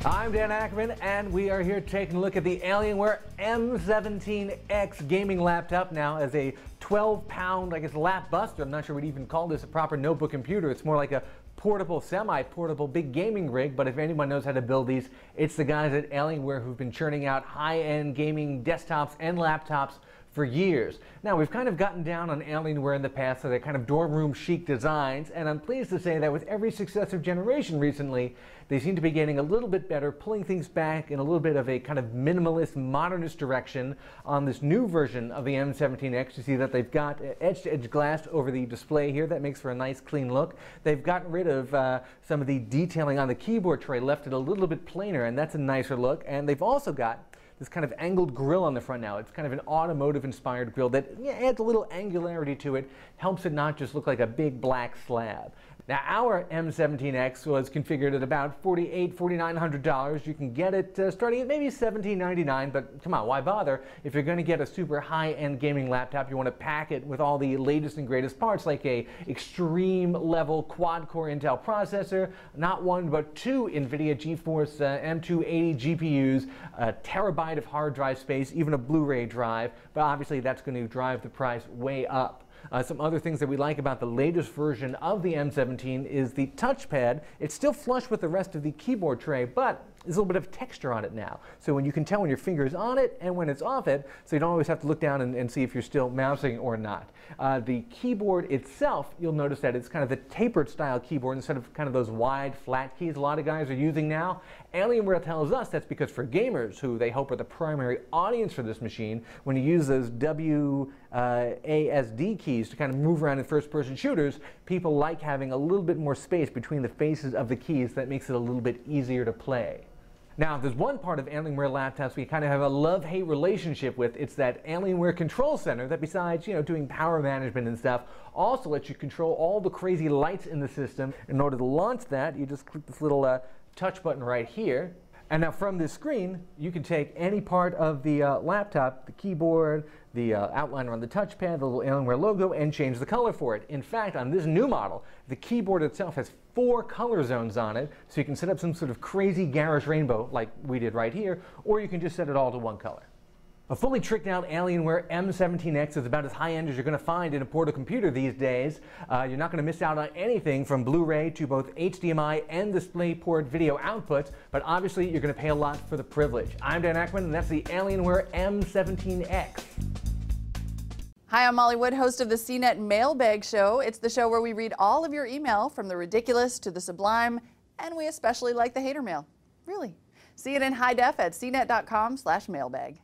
I'm Dan Ackerman, and we are here taking a look at the Alienware M17x gaming laptop. Now, as a 12-pound, I guess, lap buster, I'm not sure we'd even call this a proper notebook computer. It's more like a portable, semi-portable, big gaming rig. But if anyone knows how to build these, it's the guys at Alienware who've been churning out high-end gaming desktops and laptops for years. Now, we've kind of gotten down on Alienware in the past, so they're kind of dorm room chic designs, and I'm pleased to say that with every successive generation recently, they seem to be getting a little bit better, pulling things back in a little bit of a kind of minimalist, modernist direction. On this new version of the M17x, you see that they've got edge-to-edge glass over the display here. That makes for a nice, clean look. They've gotten rid of some of the detailing on the keyboard tray, left it a little bit plainer, and that's a nicer look. And they've also got this kind of angled grill on the front now. It's kind of an automotive-inspired grill that adds a little angularity to it, helps it not just look like a big black slab. Now, our M17x was configured at about $4,800, $4,900. You can get it starting at maybe $1,799, but come on, why bother? If you're going to get a super high-end gaming laptop, you want to pack it with all the latest and greatest parts, like a extreme-level quad-core Intel processor, not one but two NVIDIA GeForce M280 GPUs, a terabyte of hard drive space, even a Blu-ray drive, but obviously that's going to drive the price way up. Some other things that we like about the latest version of the M17 is the touchpad. It's still flush with the rest of the keyboard tray, but there's a little bit of texture on it now. So when you can tell when your finger is on it and when it's off it, so you don't always have to look down and see if you're still mousing or not. The keyboard itself, you'll notice that it's kind of the tapered style keyboard instead of kind of those wide, flat keys a lot of guys are using now. Alienware tells us that's because for gamers, who they hope are the primary audience for this machine, when you use those WASD keys to kind of move around in first-person shooters, people like having a little bit more space between the faces of the keys. That makes it a little bit easier to play. Now, if there's one part of Alienware laptops we kind of have a love-hate relationship with, it's that Alienware Control Center that, besides, doing power management and stuff, also lets you control all the crazy lights in the system. In order to launch that, you just click this little touch button right here. And now from this screen, you can take any part of the laptop, the keyboard, the outliner on the touchpad, the little Alienware logo, and change the color for it. In fact, on this new model, the keyboard itself has 4 color zones on it, so you can set up some sort of crazy garish rainbow like we did right here, or you can just set it all to one color. A fully tricked out Alienware M17x is about as high-end as you're going to find in a portable computer these days. You're not going to miss out on anything from Blu-ray to both HDMI and DisplayPort video outputs, but obviously you're going to pay a lot for the privilege. I'm Dan Ackerman, and that's the Alienware M17x. Hi, I'm Molly Wood, host of the CNET Mailbag Show. It's the show where we read all of your email, from the ridiculous to the sublime, and we especially like the hater mail. Really. See it in high def at cnet.com/mailbag.